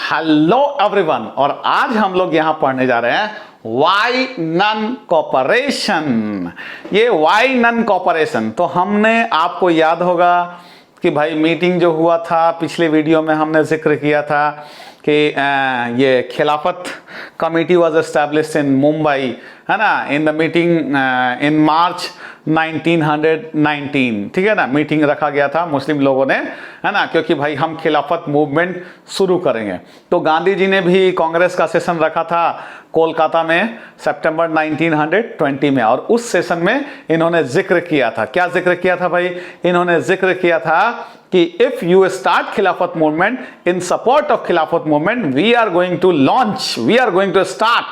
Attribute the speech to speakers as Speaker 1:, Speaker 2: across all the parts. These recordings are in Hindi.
Speaker 1: हेलो एवरीवन, और आज हम लोग यहां पढ़ने जा रहे हैं वाई नन कॉपरेशन। ये वाई नन कॉपरेशन तो हमने, आपको याद होगा कि भाई मीटिंग जो हुआ था पिछले वीडियो में हमने जिक्र किया था कि ये खिलाफत committee was established in Mumbai, है ना, इन द मीटिंग इन मार्च 1919। ठीक है ना, मीटिंग रखा गया था मुस्लिम लोगों ने, है ना, क्योंकि भाई हम खिलाफत मूवमेंट शुरू करेंगे। तो गांधी जी ने भी कांग्रेस का सेशन रखा था कोलकाता में सितंबर 1920 में, और उस सेशन में इन्होंने जिक्र किया था। क्या जिक्र किया था भाई? इन्होंने जिक्र किया था कि if you start Khilafat movement in support of Khilafat movement, we are going to start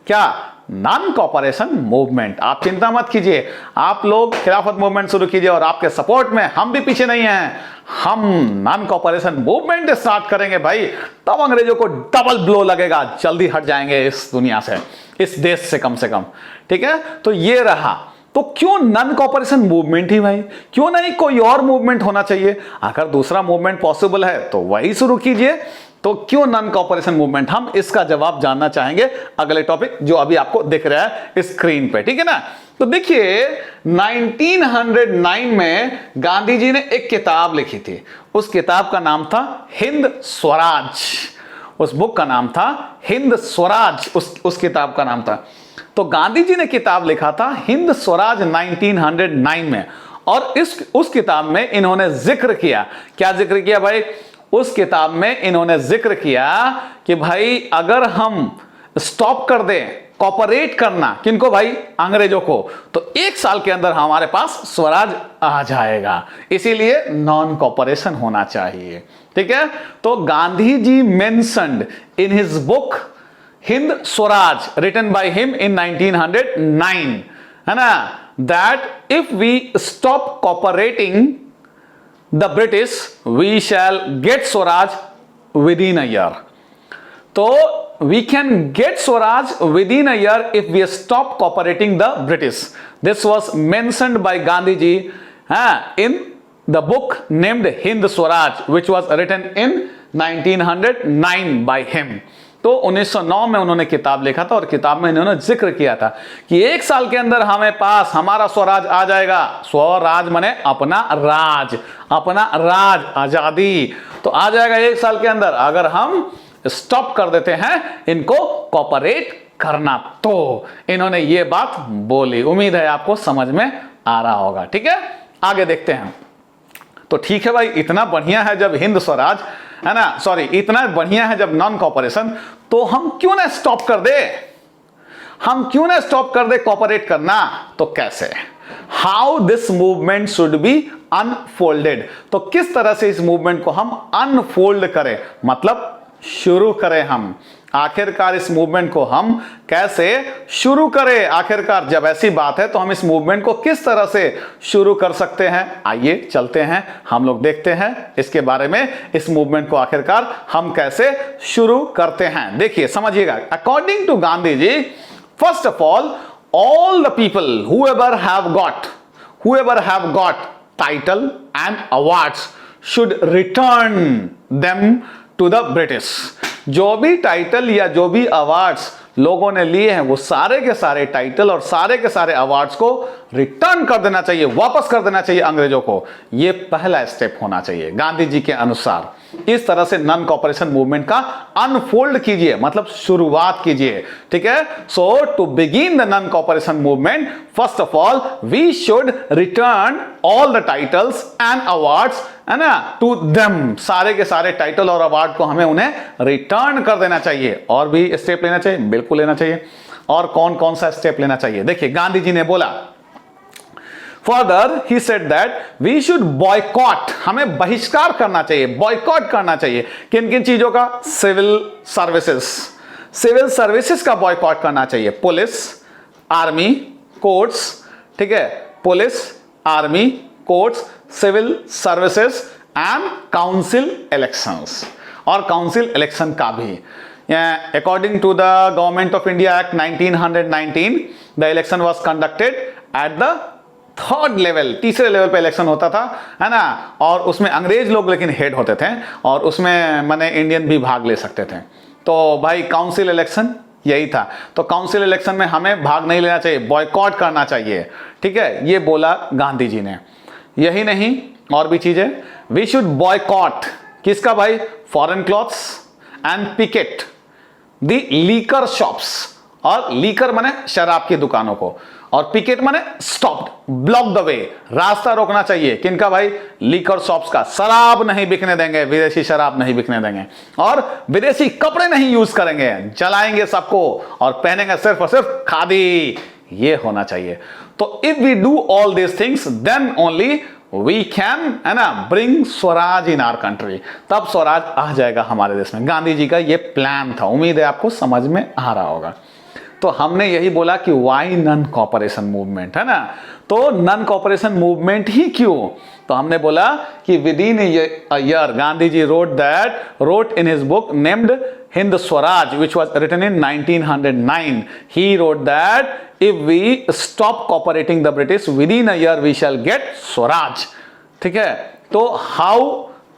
Speaker 1: क्या? Non cooperation movement. आप चिंता मत कीजिए, आप लोग खिलाफत मूवमेंट शुरू कीजिए और आपके सपोर्ट में हम भी पीछे नहीं हैं। हम नॉन कॉपरेशन मूवमेंट स्टार्ट करेंगे भाई, तब अंग्रेजों को डबल ब्लो लगेगा, जल्दी हट जाएंगे इस दुनिया से, इस देश से कम से कम। ठीक है, तो ये रहा। तो क्यों नॉन कॉपरेशन मूवमेंट ही भाई? क्यों नहीं कोई और मूवमेंट होना चाहिए? अगर दूसरा मूवमेंट पॉसिबल है तो वही शुरू कीजिए। तो क्यों नॉन कॉपरेशन मूवमेंट? हम इसका जवाब जानना चाहेंगे अगले टॉपिक जो अभी आपको दिख रहा है स्क्रीन पे। ठीक है ना, तो देखिए 1909 में गांधी जी ने एक किताब लिखी थी। उस किताब का नाम था हिंद स्वराज। उस बुक का नाम था हिंद स्वराज, उस किताब का नाम था। तो गांधी जी ने किताब लिखा था हिंद स्वराज 1909 में, और उस किताब में इन्होंने जिक्र किया। क्या जिक्र किया भाई? उस किताब में इन्होंने जिक्र किया कि भाई अगर हम स्टॉप कर दें कॉपरेट करना, किनको भाई? अंग्रेजों को, तो 1 साल के अंदर हमारे पास स्वराज आ जाएगा। इसीलिए नॉन कॉपरेशन होना चाहिए। ठीक है, तो Gandhi ji mentioned in his book Hind Swaraj written by him in 1909, है ना, that if we stop cooperating the British, we shall get Swaraj within a year. So we can get Swaraj within a year if we stop cooperating the British. This was mentioned by Gandhi ji in the book named Hind Swaraj, which was written in 1909 by him. तो 1909 में उन्होंने किताब लिखा था, और किताब में इन्होंने जिक्र किया था कि 1 साल के अंदर हमें पास हमारा स्वराज आ जाएगा। स्वराज माने अपना राज, आजादी, तो आ जाएगा 1 साल के अंदर अगर हम स्टॉप कर देते हैं इनको कॉपरेट करना। तो इन्होंने ये बात बोली। उम्मीद है आपको समझ में आ रहा होगा। ठीक है, आगे देखते हैं। तो ठीक है भाई, इतना बढ़िया है जब हिंद स्वराज, है ना, सॉरी, इतना बढ़िया है जब नॉन कॉपरेशन, तो हम क्यों ना स्टॉप कर दे? कॉपरेट करना? तो कैसे? How this movement should be unfolded. तो किस तरह से इस मूवमेंट को हम अनफोल्ड करें, मतलब शुरू करें हम। आखिरकार इस मूवमेंट को हम कैसे शुरू करें? आखिरकार जब ऐसी बात है तो हम इस मूवमेंट को किस तरह से शुरू कर सकते हैं? आइए चलते हैं, हम लोग देखते हैं इसके बारे में, इस मूवमेंट को आखिरकार हम कैसे शुरू करते हैं। देखिए समझिएगा, according to Gandhi ji, first of all the people whoever have got title and awards should return them to the British. जो भी टाइटल या जो भी अवार्ड्स लोगों ने लिए हैं, वो सारे के सारे टाइटल और सारे के सारे अवार्ड्स को रिटर्न कर देना चाहिए, वापस कर देना चाहिए अंग्रेजों को। ये पहला स्टेप होना चाहिए गांधी जी के अनुसार। इस तरह से नॉन कॉपरेशन मूवमेंट का अनफोल्ड कीजिए, मतलब शुरुआत कीजिए। ठीक है, so to begin the non cooperation movement, first of all we should return all the titles and awards, है ना, टू देम। सारे के सारे टाइटल और अवार्ड को हमें उन्हें रिटर्न कर देना चाहिए। और भी स्टेप लेना चाहिए, बिल्कुल लेना चाहिए। और कौन कौन सा स्टेप लेना चाहिए? देखिए गांधी जी ने बोला, further he said that we should boycott, हमें बहिष्कार करना चाहिए, बॉयकॉट करना चाहिए। किन किन चीजों का? सिविल सर्विसेज का बॉयकॉट करना चाहिए। पुलिस, आर्मी, कोर्ट्स, ठीक है, police, army, courts, civil services and council elections, और काउंसिल इलेक्शन का भी। According to the Government of India Act 1919, the election was conducted at the third level, तीसरे लेवल पे इलेक्शन होता था, है ना, और उसमें अंग्रेज लोग लेकिन हेड होते थे और उसमें माने इंडियन भी भाग ले सकते थे। तो भाई काउंसिल इलेक्शन यही था। तो काउंसिल इलेक्शन में हमें भाग नहीं लेना चाहिए, बॉयकॉट करना चाहिए, ठीक है, ये बोला गांधी जी ने। यही नहीं और भी चीजें, वी शुड बॉयकॉट किसका भाई, foreign clothes and picket the liquor shops, और लीकर माने शराब की दुकानों को, और पिकेट माने स्टॉप, ब्लॉक द वे, रास्ता रोकना चाहिए किनका भाई, लीकर शॉप्स का। शराब नहीं बिकने देंगे, विदेशी शराब नहीं बिकने देंगे, और विदेशी कपड़े नहीं यूज करेंगे, जलाएंगे सबको और पहनेंगे सिर्फ और सिर्फ खादी, ये होना चाहिए। तो if we do all this things then only we can, है ना, bring swaraj in our country, तब स्वराज आ जाएगा हमारे देश में। गांधी जी का ये प्लान था, उम्मीद है आपको समझ में आ रहा होगा। तो हमने यही बोला कि वाई नॉन कॉपरेशन मूवमेंट, है ना, तो नॉन कॉपरेशन मूवमेंट ही क्यों, तो हमने बोला कि within a year Gandhi ji wrote in his book named Hind Swaraj which was written in 1909, he wrote that if we stop cooperating the British within a year we shall get Swaraj, ठीक है। तो how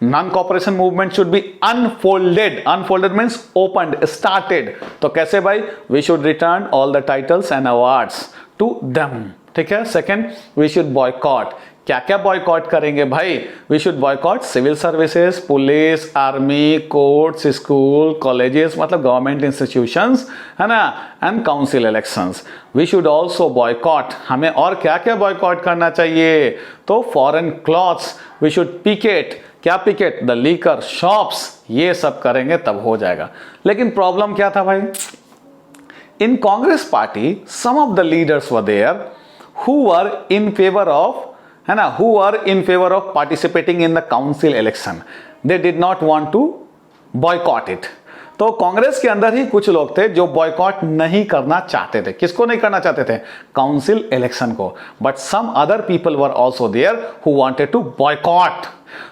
Speaker 1: non-cooperation movement should be unfolded means opened, started, तो कैसे भाई, we should return all the titles and awards to them, ठीक है। सेकेंड, वी शुड बॉयकॉट, क्या क्या बॉयकॉट करेंगे भाई, we should boycott civil services, police, army, courts, school, colleges, मतलब गवर्नमेंट इंस्टीट्यूशंस, है ना, and council elections. We should also boycott, हमें और क्या क्या बॉयकॉट करना चाहिए, तो foreign clothes, we should picket, क्या पिकेट, द लीकर शॉप्स, ये सब करेंगे तब हो जाएगा। लेकिन प्रॉब्लम क्या था भाई, in Congress party some of the leaders were there who were in favor of, है ना, who were in favor of participating in the council election, they did not want to boycott it। तो कांग्रेस के अंदर ही कुछ लोग थे जो बॉयकॉट नहीं करना चाहते थे। किसको नहीं करना चाहते थे, काउंसिल इलेक्शन को, but some other people were also there who wanted to boycott.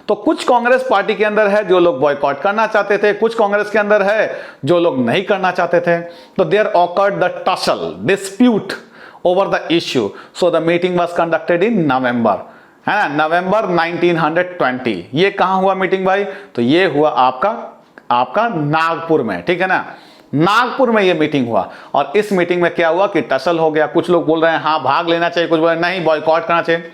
Speaker 1: तो कुछ कांग्रेस पार्टी के अंदर है जो लोग बॉयकॉट करना चाहते थे, कुछ कांग्रेस के अंदर है जो लोग नहीं करना चाहते थे। तो there occurred the tussle dispute over the issue, so the meeting was conducted in November, है ना, नवंबर 1920। ये कहां हुआ मीटिंग भाई, तो ये हुआ आपका नागपुर में, ठीक है ना, नागपुर में ये मीटिंग हुआ। और इस मीटिंग में क्या हुआ कि टसल हो गया, कुछ लोग बोल रहे हैं हाँ भाग लेना चाहिए, कुछ बोल रहे हैं नहीं बॉयकॉट करना चाहिए।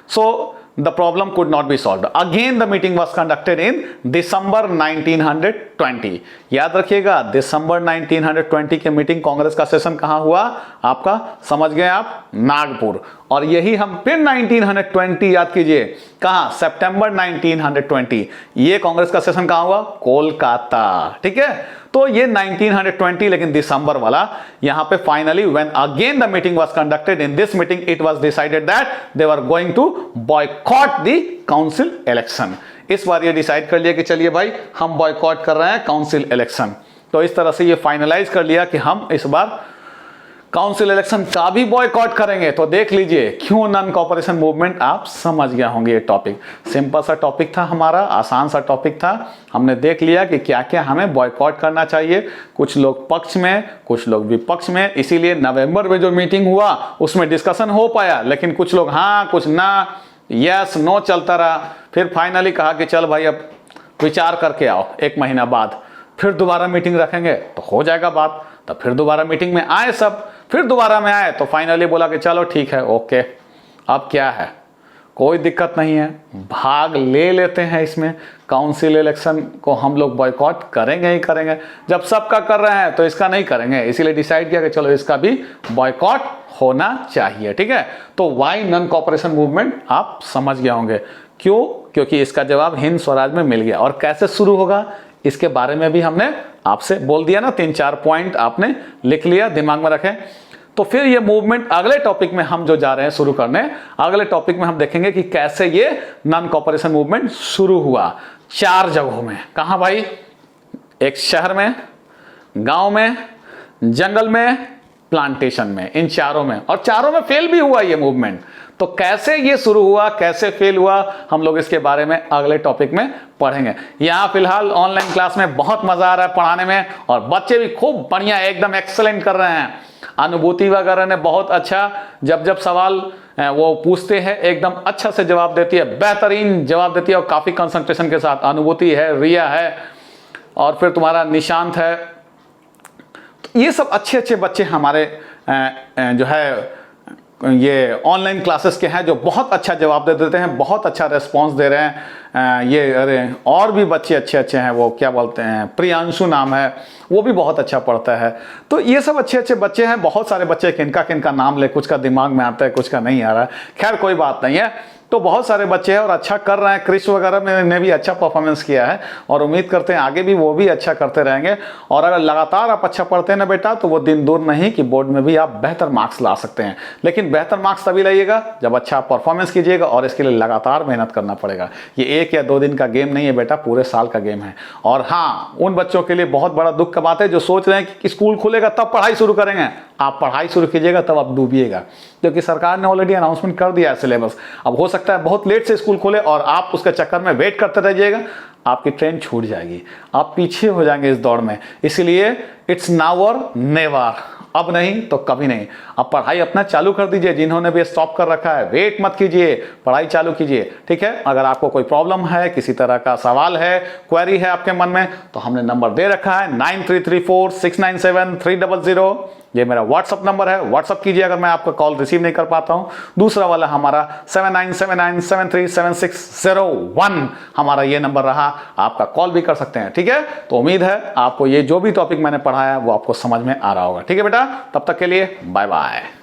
Speaker 1: सो the problem could not be solved. Again the meeting was conducted in December 1920। याद रखिएगा, दिसंबर 1920 के मीटिंग, कांग्रेस का सेशन कहां हुआ आपका, समझ गए आप, नागपुर। और यही हम फिर 1920 याद कीजिए, कहां, सितंबर 1920, ये कांग्रेस का सेशन कहां हुआ, कोलकाता, ठीक है। तो ये 1920, लेकिन दिसंबर वाला यहां पे finally when again the meeting was conducted, in this meeting it was decided that they were going to boycott the council election. इस बार ये डिसाइड कर लिया कि चलिए भाई हम बॉयकॉट कर रहे हैं काउंसिल इलेक्शन। तो इस तरह से ये फाइनलाइज कर लिया कि हम इस बार काउंसिल इलेक्शन का भी बॉयकॉट करेंगे। तो देख लीजिए क्यों नॉन कॉपरेशन मूवमेंट, आप समझ गया होंगे। ये टॉपिक सिंपल सा टॉपिक था हमारा, आसान सा टॉपिक था। हमने देख लिया कि क्या क्या हमें बॉयकॉट करना चाहिए, कुछ लोग पक्ष में कुछ लोग विपक्ष में। इसीलिए नवंबर में जो मीटिंग हुआ उसमें डिस्कशन हो पाया, लेकिन कुछ लोग हाँ कुछ ना, यस नो चलता रहा। फिर फाइनली कहा कि चल भाई अब विचार करके आओ, 1 महीना बाद फिर दोबारा मीटिंग रखेंगे तो हो जाएगा बात। तब फिर दोबारा मीटिंग में आए सब, फिर दोबारा में आए तो फाइनली बोला कि चलो ठीक है, ओके अब क्या है, कोई दिक्कत नहीं है, भाग ले लेते हैं इसमें, काउंसिल इलेक्शन को हम लोग बॉयकॉट करेंगे ही करेंगे। जब सबका कर रहे हैं तो इसका नहीं करेंगे, इसीलिए डिसाइड किया कि चलो इसका भी बॉयकॉट होना चाहिए, ठीक है। तो वाई नॉन कॉपरेशन मूवमेंट आप समझ गए होंगे, क्यों, क्योंकि इसका जवाब हिंद स्वराज में मिल गया। और कैसे शुरू होगा इसके बारे में भी हमने आपसे बोल दिया ना, 3-4 पॉइंट आपने लिख लिया, दिमाग में रखें। तो फिर ये मूवमेंट अगले टॉपिक में हम जो जा रहे हैं शुरू करने, अगले टॉपिक में हम देखेंगे कि कैसे ये नॉन कॉपरेशन मूवमेंट शुरू हुआ 4 जगहों में। कहां भाई, एक शहर में, गांव में, जंगल में, प्लांटेशन में, इन चारों में, और चारों में फेल भी हुआ ये मूवमेंट। तो कैसे ये शुरू हुआ, कैसे फेल हुआ, हम लोग इसके बारे में अगले टॉपिक में पढ़ेंगे। यहाँ फिलहाल ऑनलाइन क्लास में बहुत मजा आ रहा है पढ़ाने में, और बच्चे भी खूब बढ़िया एकदम एक्सेलेंट कर रहे हैं। अनुभूति वगैरह ने बहुत अच्छा, जब जब सवाल वो पूछते हैं, एकदम अच्छा से जवाब देती है, बेहतरीन जवाब देती है और काफ़ी कंसंट्रेशन के साथ। अनुभूति है, रिया है और फिर तुम्हारा निशांत है। तो ये सब अच्छे अच्छे बच्चे हमारे जो है ये ऑनलाइन क्लासेस के हैं, जो बहुत अच्छा जवाब दे देते हैं, बहुत अच्छा रिस्पांस दे रहे हैं। ये अरे और भी बच्चे अच्छे अच्छे हैं, वो क्या बोलते हैं, प्रियांशु नाम है, वो भी बहुत अच्छा पढ़ता है। तो ये सब अच्छे अच्छे बच्चे हैं। बहुत सारे बच्चे किनका नाम ले, कुछ का दिमाग में आता है, कुछ का नहीं आ रहा है। खैर कोई बात नहीं है। तो बहुत सारे बच्चे हैं और अच्छा कर रहे हैं। क्रिश वगैरह में ने भी अच्छा परफॉर्मेंस किया है और उम्मीद करते हैं आगे भी वो भी अच्छा करते रहेंगे। और अगर लगातार आप अच्छा पढ़ते हैं ना बेटा, तो वो दिन दूर नहीं कि बोर्ड में भी आप बेहतर मार्क्स ला सकते हैं। लेकिन बेहतर मार्क्स तभी लाइएगा जब अच्छा परफॉर्मेंस कीजिएगा, और इसके लिए लगातार मेहनत करना पड़ेगा। ये 1 या 2 दिन का गेम नहीं है बेटा, पूरे साल का गेम है। और हाँ, उन बच्चों के लिए बहुत बड़ा दुख का बात है जो सोच रहे हैं कि स्कूल खुलेगा तब पढ़ाई शुरू करेंगे। आप पढ़ाई शुरू कीजिएगा तब आप डूबिएगा, क्योंकि सरकार ने ऑलरेडी अनाउंसमेंट कर दिया है सिलेबस। अब हो सकता है बहुत लेट से स्कूल खोले और आप उसके चक्कर में वेट करते रहिएगा, आपकी ट्रेन छूट जाएगी, आप पीछे हो जाएंगे इस दौड़ में। इसलिए इट्स नाउ और नेवर, अब नहीं तो कभी नहीं। अब पढ़ाई अपना चालू कर दीजिए। जिन्होंने भी स्टॉप कर रखा है, वेट मत कीजिए, पढ़ाई चालू कीजिए, ठीक है। अगर आपको कोई प्रॉब्लम है, किसी तरह का सवाल है, क्वेरी है आपके मन में, तो हमने नंबर दे रखा है 9334697300। ये मेरा व्हाट्सअप नंबर है, व्हाट्सअप कीजिए अगर मैं आपका कॉल रिसीव नहीं कर पाता हूं। दूसरा वाला हमारा 7979737601 हमारा ये नंबर रहा, आपका कॉल भी कर सकते हैं, ठीक है। तो उम्मीद है आपको ये जो भी टॉपिक मैंने पढ़ाया वो आपको समझ में आ रहा होगा, ठीक है बेटा। तब तक के लिए बाय बाय।